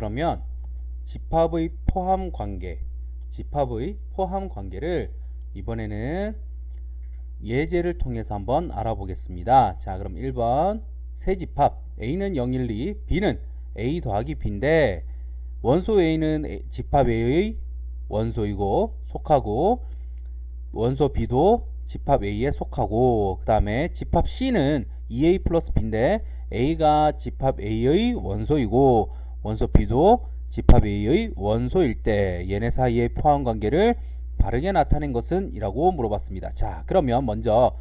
그러면 집합의 포함 관계를 이번에는 예제를 통해서 한번 알아보겠습니다. 자, 그럼 1번 세 집합 A는 0, 1, 2, B는 A 더하기 B인데 원소 A는 집합 A의 원소이고 속하고 원소 B도 집합 A에 속하고 그 다음에 집합 C는 2A 플러스 B인데 A가 집합 A의 원소이고 원소 B도 집합 A의 원소일 때 얘네 사이의 포함관계를 바르게 나타낸 것은? 이라고 물어봤습니다. 자, 그러면 먼저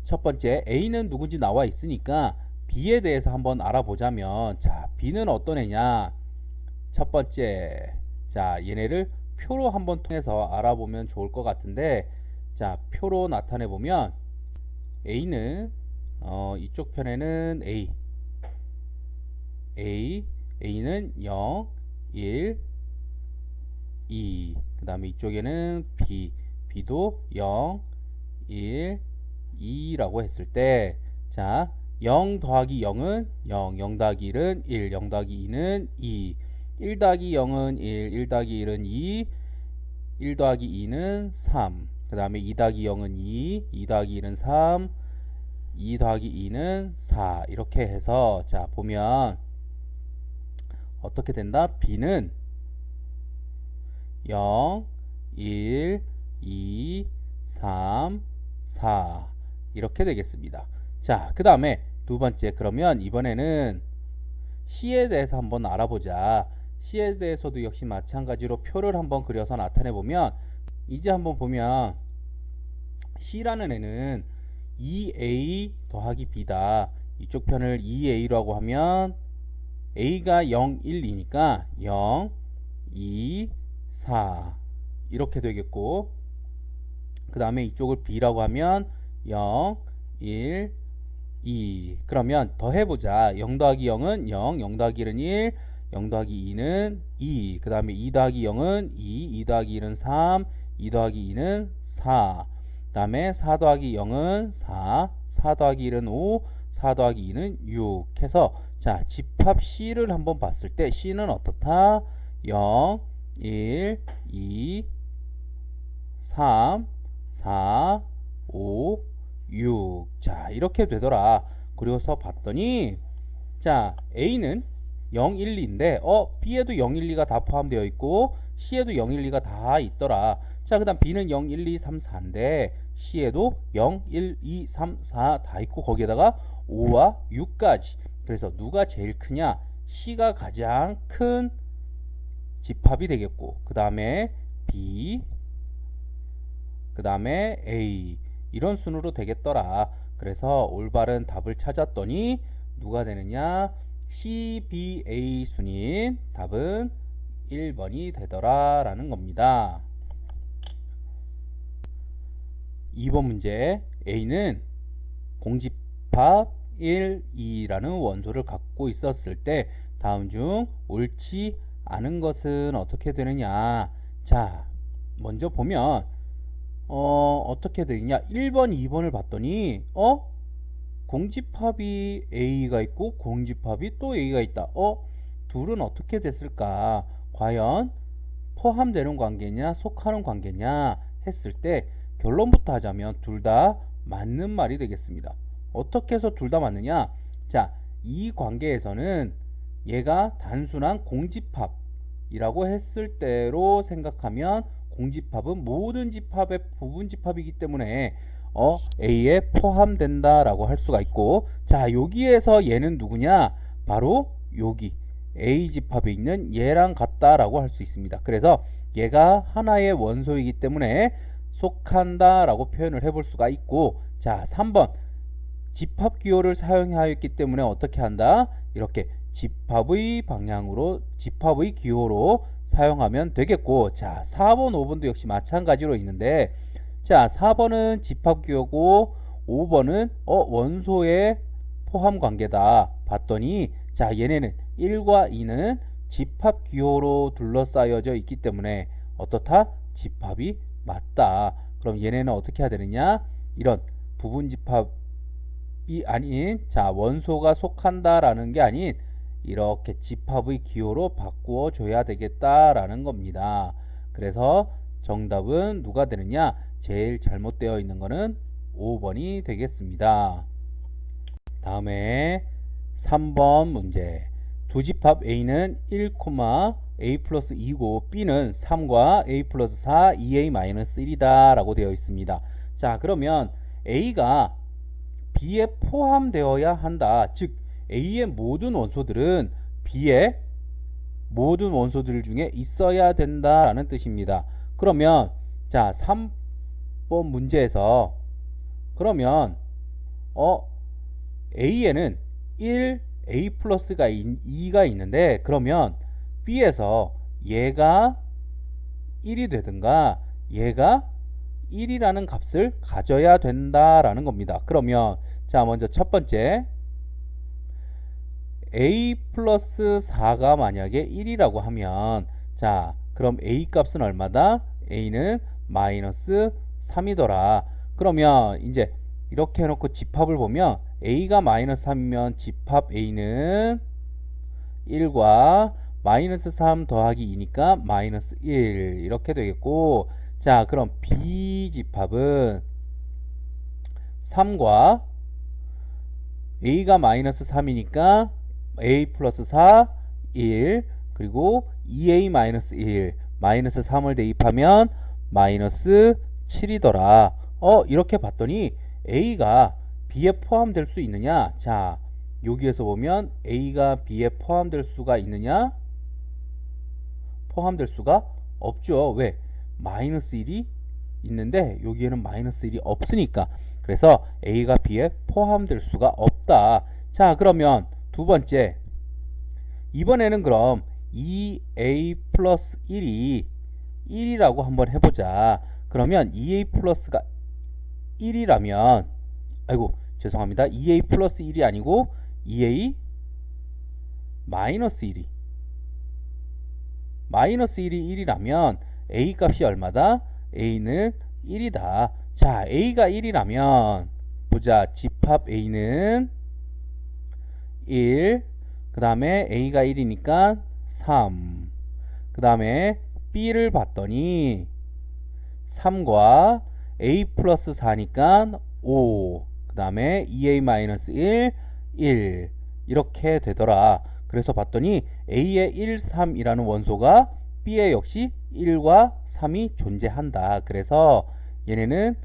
첫 번째 A는 누군지 나와 있으니까 B에 대해서 한번 알아보자면, 자, B는 어떤 애냐? 첫 번째, 자, 얘네를 표로 한번 통해서 알아보면 좋을 것 같은데, 자, 표로 나타내 보면 A는 이쪽 편에는 A는 0, 1, 2. 그 다음에 이쪽에는 B도 0, 1, 2라고 했을 때, 자, 0 더하기 0은 0, 0 더하기 1은 1, 0 더하기 2는 2, 1 더하기 0은 1 더하기 1은 2, 1 더하기 2는 3, 그 다음에 2 더하기 0은 2 더하기 1은 3, 2 더하기 2는 4. 이렇게 해서 자, 보면 어떻게 된다? B는 0, 1, 2, 3, 4 이렇게 되겠습니다. 자, 그 다음에 두 번째, 그러면 이번에는 C에 대해서 한번 알아보자. C에 대해서도 역시 마찬가지로 표를 한번 그려서 나타내 보면, 이제 한번 보면 C라는 애는 2A 더하기 B다. 이쪽 편을 2A라고 하면 A가 0, 1, 2니까 0, 2, 4 이렇게 되겠고, 그 다음에 이쪽을 B라고 하면 0, 1, 2. 그러면 더해보자. 0 더하기 0은 0, 0 더하기 1은 1, 0 더하기 2는 2. 그 다음에 2 더하기 0은 2 더하기 1은 3, 2 더하기 2는 4. 그 다음에 4 더하기 0은 4, 4 더하기 1은 5, 4 더하기 2는 6 해서, 자, 집합 C를 한번 봤을 때 C는 어떻다? 0, 1, 2, 3, 4, 5, 6. 자, 이렇게 되더라. 그래서 봤더니, 자, A는 0, 1, 2인데 B에도 0, 1, 2가 다 포함되어 있고 C에도 0, 1, 2가 다 있더라. 자, 그 다음 B는 0, 1, 2, 3, 4인데 C에도 0, 1, 2, 3, 4 다 있고 거기에다가 5와 6까지. 그래서 누가 제일 크냐? C가 가장 큰 집합이 되겠고, 그 다음에 B, 그 다음에 A, 이런 순으로 되겠더라. 그래서 올바른 답을 찾았더니 누가 되느냐? CBA 순인 답은 1번이 되더라 라는 겁니다. 2번 문제, A는 공집합 1, 2라는 원소를 갖고 있었을 때 다음 중 옳지 않은 것은 어떻게 되느냐? 자, 먼저 보면 어떻게 되느냐? 1번, 2번을 봤더니 공집합이 A가 있고 공집합이 또 A가 있다. 둘은 어떻게 됐을까? 과연 포함되는 관계냐 속하는 관계냐 했을 때 결론부터 하자면 둘 다 맞는 말이 되겠습니다. 어떻게 해서 둘 다 맞느냐? 자, 이 관계에서는 얘가 단순한 공집합이라고 했을 때로 생각하면 공집합은 모든 집합의 부분 집합이기 때문에 A에 포함된다 라고 할 수가 있고, 자, 여기에서 얘는 누구냐? 바로 여기 A 집합에 있는 얘랑 같다 라고 할 수 있습니다. 그래서 얘가 하나의 원소이기 때문에 속한다 라고 표현을 해볼 수가 있고, 자, 3번 집합 기호를 사용하였기 때문에 어떻게 한다? 이렇게 집합의 방향으로 집합의 기호로 사용하면 되겠고, 자, 4번 5번도 역시 마찬가지로 있는데, 자, 4번은 집합 기호고 5번은 원소의 포함 관계다 봤더니, 자, 얘네는 1과 2는 집합 기호로 둘러싸여져 있기 때문에 어떻다? 집합이 맞다. 그럼 얘네는 어떻게 해야 되느냐? 이런 부분 집합이 아닌, 자, 원소가 속한다라는 게 아닌 이렇게 집합의 기호로 바꾸어 줘야 되겠다라는 겁니다. 그래서 정답은 누가 되느냐? 제일 잘못되어 있는 거는 5번이 되겠습니다. 다음에 3번 문제. 두 집합 A는 1, A 플러스 2고 B는 3과 A 플러스 4, 2A 마이너스 1이다 라고 되어 있습니다. 자, 그러면 A가 B에 포함되어야 한다. 즉 A의 모든 원소들은 B의 모든 원소들 중에 있어야 된다라는 뜻입니다. 그러면 자, 3번 문제에서 그러면 A에는 1, A 플러스가 2가 있는데 그러면 B에서 얘가 1이 되든가 얘가 1이라는 값을 가져야 된다라는 겁니다. 그러면 자, 먼저 첫 번째 A 플러스 4가 만약에 1이라고 하면 자, 그럼 A 값은 얼마다? A는 마이너스 3이더라. 그러면 이제 이렇게 해놓고 집합을 보면 A가 마이너스 3이면 집합 A는 1과 마이너스 3 더하기 2니까 마이너스 1 이렇게 되겠고, 자, 그럼 B 집합은 3과 A가 마이너스 3이니까 A 플러스 4, 1, 그리고 2A 마이너스 1, 마이너스 3을 대입하면 마이너스 7이더라. 이렇게 봤더니 A가 B에 포함될 수 있느냐? 자, 여기에서 보면 A가 B에 포함될 수가 있느냐? 포함될 수가 없죠. 왜? 마이너스 1이 있는데 여기에는 마이너스 1이 없으니까. 그래서 A가 B에 포함될 수가 없다. 자, 그러면 두 번째, 이번에는 그럼 2A 플러스 1이 1이라고 한번 해보자. 그러면 2A 플러스가 1이라면, 아이고 죄송합니다, 2A 플러스 1이 아니고 2A 마이너스 1이 마이너스 1이 1이라면 A 값이 얼마다? A는 1이다. 자, A가 1이라면 보자. 집합 A는 1, 그 다음에 A가 1이니까 3, 그 다음에 B를 봤더니 3과 A 플러스 4니까 5, 그 다음에 2A 마이너스 1, 1 이렇게 되더라. 그래서 봤더니 A의 1, 3이라는 원소가 B에 역시 1과 3이 존재한다. 그래서 얘네는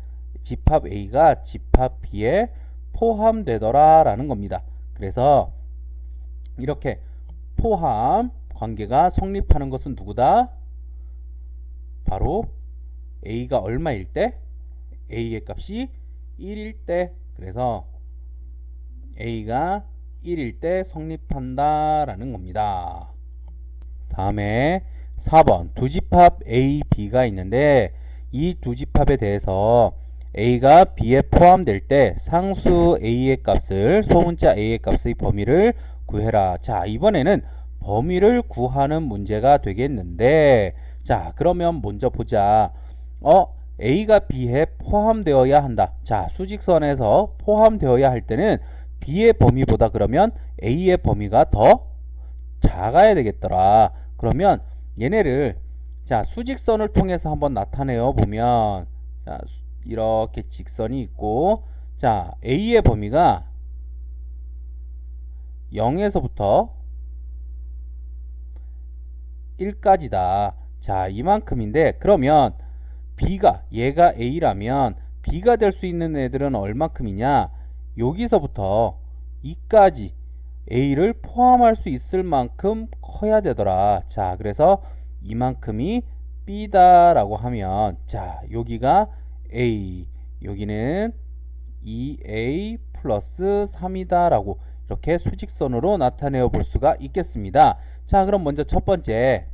집합 A가 집합 B에 포함되더라 라는 겁니다. 그래서 이렇게 포함 관계가 성립하는 것은 누구다? 바로 A가 얼마일 때? A의 값이 1일 때. 그래서 A가 1일 때 성립한다 라는 겁니다. 다음에 4번 두 집합 A, B가 있는데 이 두 집합에 대해서 A가 B에 포함될 때 상수 A의 값을, 소문자 A의 값의 범위를 구해라. 자, 이번에는 범위를 구하는 문제가 되겠는데, 자, 그러면 먼저 보자. A가 B에 포함되어야 한다. 자, 수직선에서 포함되어야 할 때는 B의 범위보다 그러면 A의 범위가 더 작아야 되겠더라. 그러면 얘네를 자, 수직선을 통해서 한번 나타내어 보면, 자, 이렇게 직선이 있고, 자, A의 범위가 0에서부터 1까지다. 자, 이만큼인데, 그러면 B가, 얘가 A라면 B가 될 수 있는 애들은 얼마큼이냐? 여기서부터 2까지 A를 포함할 수 있을 만큼 커야 되더라. 자, 그래서 이만큼이 B다 라고 하면, 자, 여기가 A, 여기는 2A 플러스 3이다 라고 이렇게 수직선으로 나타내어 볼 수가 있겠습니다. 자, 그럼 먼저 첫 번째,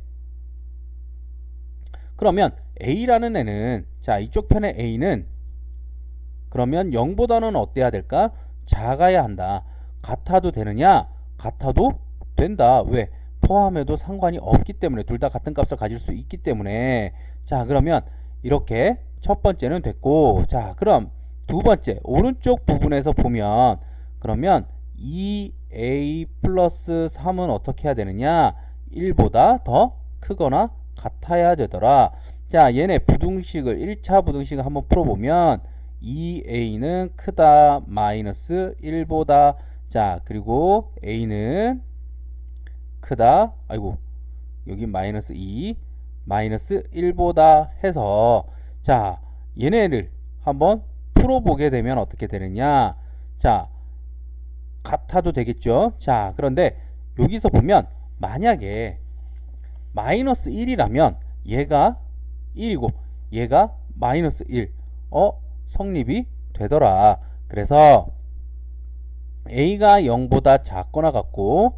그러면 A라는 애는, 자, 이쪽 편의 A는 그러면 0보다는 어때야 될까? 작아야 한다. 같아도 되느냐? 같아도 된다. 왜? 포함해도 상관이 없기 때문에, 둘 다 같은 값을 가질 수 있기 때문에. 자, 그러면 이렇게 첫 번째는 됐고, 자, 그럼 두 번째 오른쪽 부분에서 보면, 그러면 2a 플러스 3은 어떻게 해야 되느냐? 1보다 더 크거나 같아야 되더라. 자, 얘네 부등식을 1차 부등식을 한번 풀어보면 2a는 크다 마이너스 1보다, 자, 그리고 a는 크다, 아이고, 여기 마이너스 2 마이너스 1보다 해서, 자, 얘네를 한번 풀어보게 되면 어떻게 되느냐? 자, 같아도 되겠죠. 자, 그런데 여기서 보면 만약에 마이너스 1이라면 얘가 1이고 얘가 마이너스 1, 성립이 되더라. 그래서 a가 0보다 작거나 같고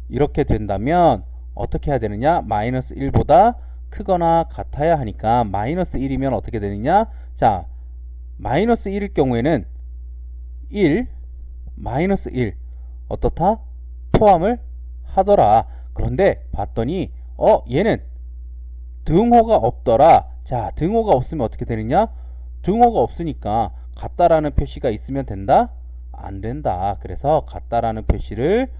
이렇게 된다면 어떻게 해야 되느냐? 마이너스 1보다 크거나 같아야 하니까 마이너스 1이면 어떻게 되느냐? 자, 마이너스 1일 경우에는 1, 마이너스 1 어떻다? 포함을 하더라. 그런데 봤더니 얘는 등호가 없더라. 자, 등호가 없으면 어떻게 되느냐? 등호가 없으니까 같다라는 표시가 있으면 된다? 안 된다. 그래서 같다라는 표시를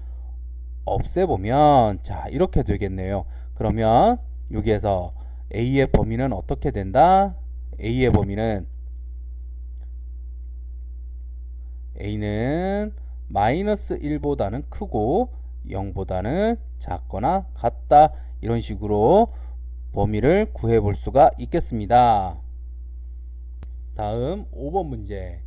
없애보면 자, 이렇게 되겠네요. 그러면 여기에서 a의 범위는 어떻게 된다? a의 범위는 a는 마이너스 1보다는 크고 0보다는 작거나 같다. 이런 식으로 범위를 구해 볼 수가 있겠습니다. 다음 5번 문제.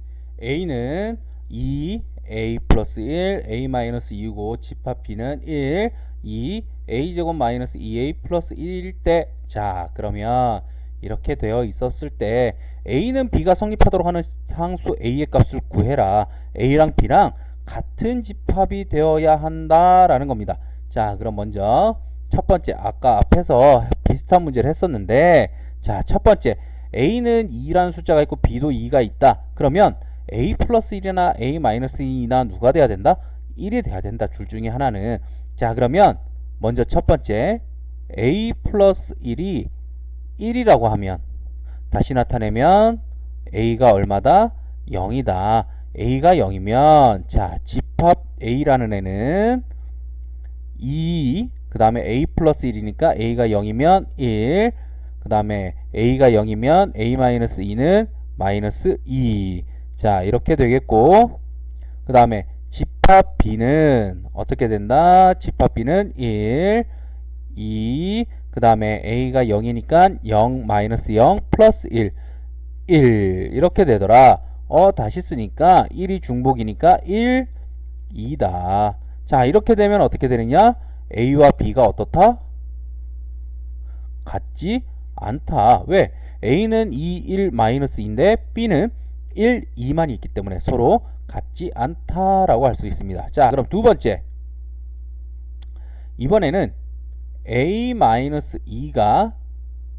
a는 2, a 플러스 1, a 마이너스 2고 집합 b는 1, 2, a제곱 마이너스 2a 플러스 1일 때, 자, 그러면 이렇게 되어 있었을 때 a는 b가 성립하도록 하는 상수 a의 값을 구해라. a랑 b랑 같은 집합이 되어야 한다라는 겁니다. 자, 그럼 먼저 첫 번째, 아까 앞에서 비슷한 문제를 했었는데, 자, 첫 번째, a는 2라는 숫자가 있고 b도 2가 있다. 그러면 a 플러스 1이나 a 마이너스 2나 누가 돼야 된다? 1이 돼야 된다. 둘 중에 하나는. 자, 그러면 먼저 첫 번째, a 플러스 1이 1이라고 하면 다시 나타내면 a가 얼마다? 0이다. a가 0이면 자, 집합 a라는 애는 2, 그 다음에 a 플러스 1이니까 a가 0이면 1, 그 다음에 a가 0이면 a 마이너스 2는 마이너스 2. 자, 이렇게 되겠고, 그 다음에 집합 b는 어떻게 된다? 집합 b는 1, 2, 그 다음에 a가 0이니까 0 마이너스 0 플러스 1, 1 이렇게 되더라. 다시 쓰니까 1이 중복이니까 1, 2다. 자, 이렇게 되면 어떻게 되느냐? a와 b가 어떻다? 같지 않다. 왜? a는 2, 1 마이너스 2인데 b는 1, 2만 있기 때문에 서로 같지 않다라고 할 수 있습니다. 자, 그럼 두 번째. 이번에는 a 마이너스 2가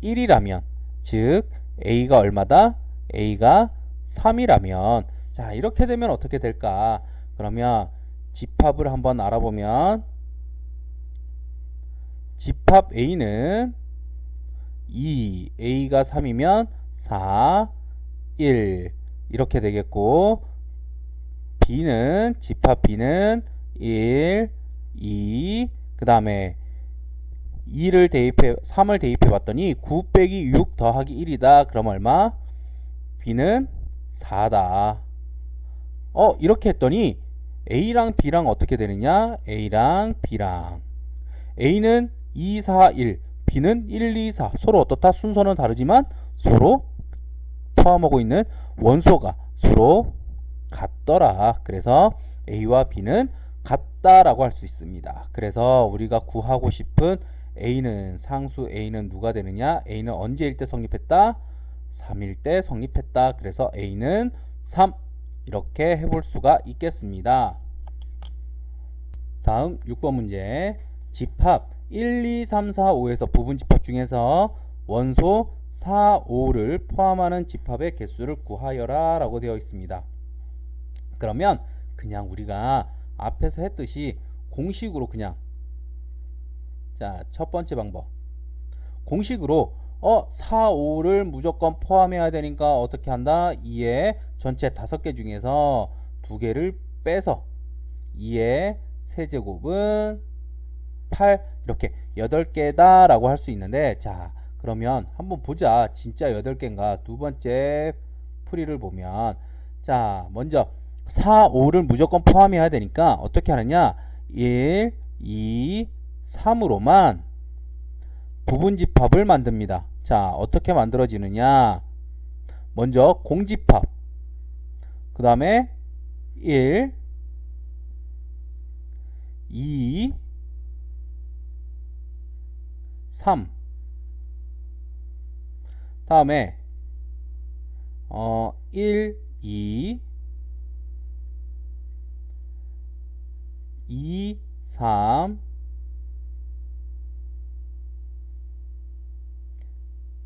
1이라면, 즉 a가 얼마다? a가 3이라면, 자, 이렇게 되면 어떻게 될까? 그러면 집합을 한번 알아보면 집합 a는 2, a가 3이면 4, 1 이렇게 되겠고, b는 집합 b는 1, 2, 그 다음에 3을 대입해 봤더니 9 빼기 6 더하기 1이다. 그럼 얼마? b는 4다. 이렇게 했더니 a랑 b랑 어떻게 되느냐? a랑 b랑 a는 2, 4, 1, b는 1, 2, 4 서로 어떻다? 순서는 다르지만 서로 포함하고 있는 원소가 서로 같더라. 그래서 a와 b는 같다라고 할 수 있습니다. 그래서 우리가 구하고 싶은 a는, 상수 a는 누가 되느냐? a는 언제일 때 성립했다? 3일 때 성립했다. 그래서 a는 3 이렇게 해볼 수가 있겠습니다. 다음 6번 문제. 집합 1, 2, 3, 4, 5에서 부분 집합 중에서 원소 4, 5를 포함하는 집합의 개수를 구하여라 라고 되어 있습니다. 그러면 그냥 우리가 앞에서 했듯이 공식으로 그냥, 자, 첫 번째 방법 공식으로 4, 5를 무조건 포함해야 되니까 어떻게 한다? 2에 전체 5개 중에서 2개를 빼서 2의 세제곱은 8 이렇게 8개다 라고 할 수 있는데, 자 그러면 한번 보자. 진짜 8개인가. 두 번째 풀이를 보면, 자 먼저 4, 5를 무조건 포함해야 되니까 어떻게 하느냐, 1, 2, 3으로만 부분집합을 만듭니다. 자 어떻게 만들어지느냐, 먼저 공집합, 그 다음에 1, 2, 3, 다음에 1, 2, 2, 3,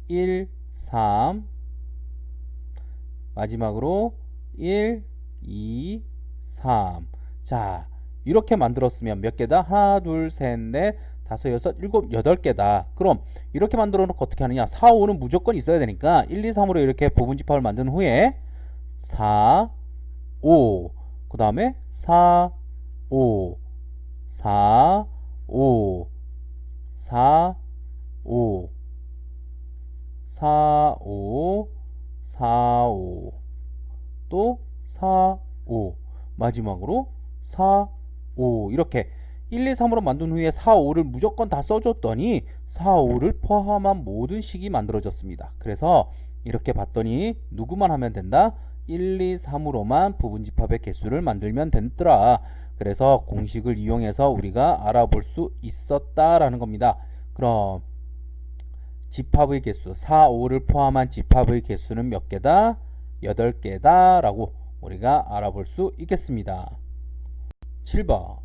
1, 3, 마지막으로 1, 2, 3. 자, 이렇게 만들었으면 몇 개다? 하나, 둘, 셋, 넷, 다섯, 여섯, 일곱, 8개다. 그럼 이렇게 만들어 놓고 어떻게 하느냐? 4, 5는 무조건 있어야 되니까 1, 2, 3으로 이렇게 부분집합을 만든 후에 4, 5, 그 다음에 4, 5, 4, 5, 4, 5, 4, 5, 4, 5, 또 4, 5, 마지막으로 4, 5 이렇게 1, 2, 3으로 만든 후에 4, 5를 무조건 다 써줬더니 4, 5를 포함한 모든 식이 만들어졌습니다. 그래서 이렇게 봤더니 누구만 하면 된다? 1, 2, 3으로만 부분집합의 개수를 만들면 됐더라. 그래서 공식을 이용해서 우리가 알아볼 수 있었다라는 겁니다. 그럼 집합의 개수 4, 5를 포함한 집합의 개수는 몇 개다? 8개다 라고 우리가 알아볼 수 있겠습니다. 7번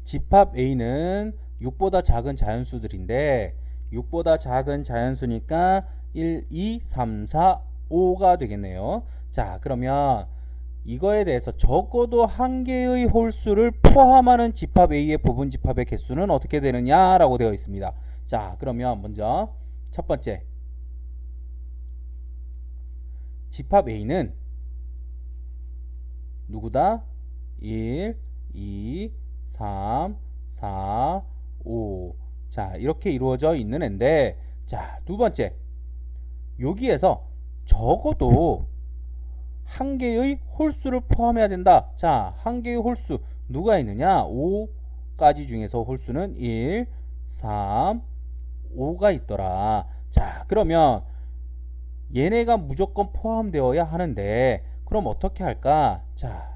집합 A는 6보다 작은 자연수들인데 6보다 작은 자연수니까 1, 2, 3, 4, 5가 되겠네요. 자 그러면 이거에 대해서 적어도 한 개의 홀수를 포함하는 집합 A의 부분집합의 개수는 어떻게 되느냐 라고 되어 있습니다. 자 그러면 먼저 첫 번째 집합 A는 누구다? 1, 2, 3, 4, 5. 자, 이렇게 이루어져 있는 앤데, 자, 두 번째. 여기에서 적어도 한 개의 홀수를 포함해야 된다. 자, 한 개의 홀수 누가 있느냐? 5가지 중에서 홀수는 1, 3, 5가 있더라. 자, 그러면 얘네가 무조건 포함되어야 하는데 그럼 어떻게 할까? 자,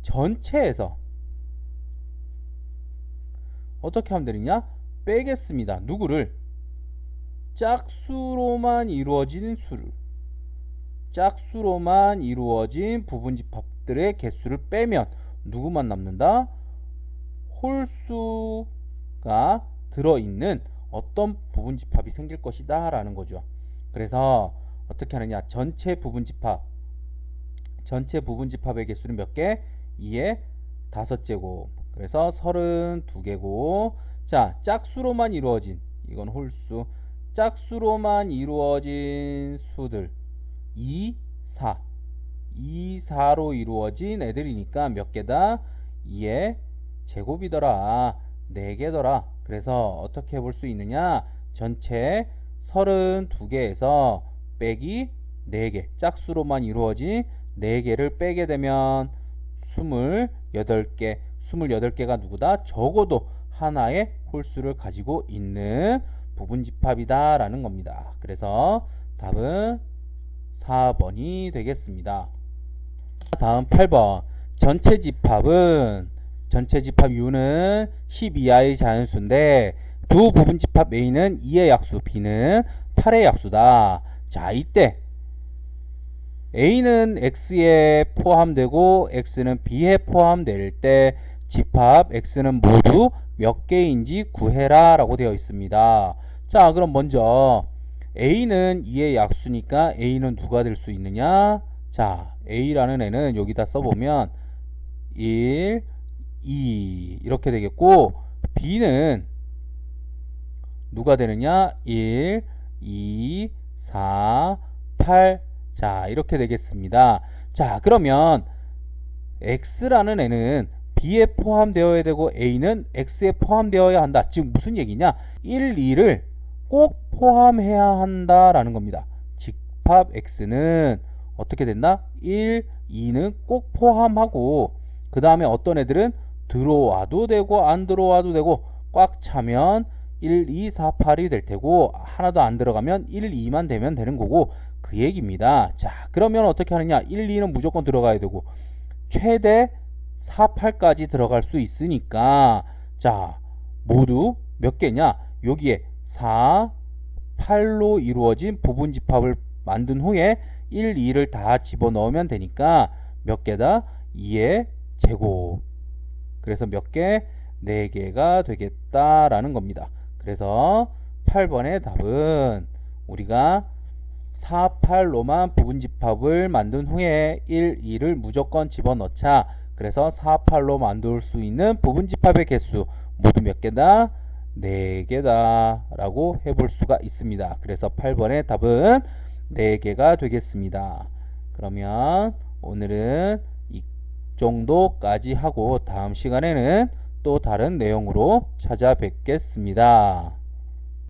전체에서 어떻게 하면 되느냐? 빼겠습니다. 누구를? 짝수로만 이루어진 수를, 짝수로만 이루어진 부분집합들의 개수를 빼면 누구만 남는다? 홀수가 들어있는 어떤 부분집합이 생길 것이다 라는 거죠. 그래서 어떻게 하느냐? 전체 부분집합의 개수는 몇 개? 2의 5제곱. 그래서 32개고, 자 짝수로만 이루어진, 이건 홀수, 짝수로만 이루어진 수들 2, 4, 2, 4로 이루어진 애들이니까 몇 개다? 2의 제곱이더라. 4개더라. 그래서 어떻게 볼 수 있느냐? 전체 32개에서 빼기 4개, 짝수로만 이루어진 4개를 빼게 되면 28개, 28개가 누구다? 적어도 하나의 홀수를 가지고 있는 부분집합이다 라는 겁니다. 그래서 답은 4번이 되겠습니다. 다음 8번 전체 집합은, 전체 집합 U는 10 이하의 자연수인데 두 부분집합 A는 2의 약수, B는 8의 약수다. 자 이때 A는 X에 포함되고 X는 B에 포함될 때 집합 X는 모두 몇 개인지 구해라 라고 되어 있습니다. 자 그럼 먼저 A는 2의 약수니까 A는 누가 될 수 있느냐? 자 A라는 애는 여기다 써보면 1, 2 이렇게 되겠고, B는 누가 되느냐? 1, 2, 4, 8. 자 이렇게 되겠습니다. 자 그러면 x라는 애는 b에 포함되어야 되고 a는 x에 포함되어야 한다. 지금 무슨 얘기냐? 1, 2를 꼭 포함해야 한다라는 겁니다. 집합 x는 어떻게 됐나? 1, 2는 꼭 포함하고 그 다음에 어떤 애들은 들어와도 되고 안 들어와도 되고 꽉 차면 1, 2, 4, 8이 될 테고 하나도 안 들어가면 1, 2만 되면 되는 거고 그 얘기입니다. 자, 그러면 어떻게 하느냐? 1, 2는 무조건 들어가야 되고 최대 4, 8까지 들어갈 수 있으니까 자, 모두 몇 개냐? 여기에 4, 8로 이루어진 부분집합을 만든 후에 1, 2를 다 집어넣으면 되니까 몇 개다? 2의 제곱. 그래서 몇 개? 4개가 되겠다라는 겁니다. 그래서 8번의 답은 우리가 4, 8로만 부분집합을 만든 후에 1, 2를 무조건 집어넣자. 그래서 4, 8로 만들 수 있는 부분집합의 개수 모두 몇 개다? 4개다 라고 해볼 수가 있습니다. 그래서 8번의 답은 4개가 되겠습니다. 그러면 오늘은 이 정도까지 하고 다음 시간에는 또 다른 내용으로 찾아뵙겠습니다.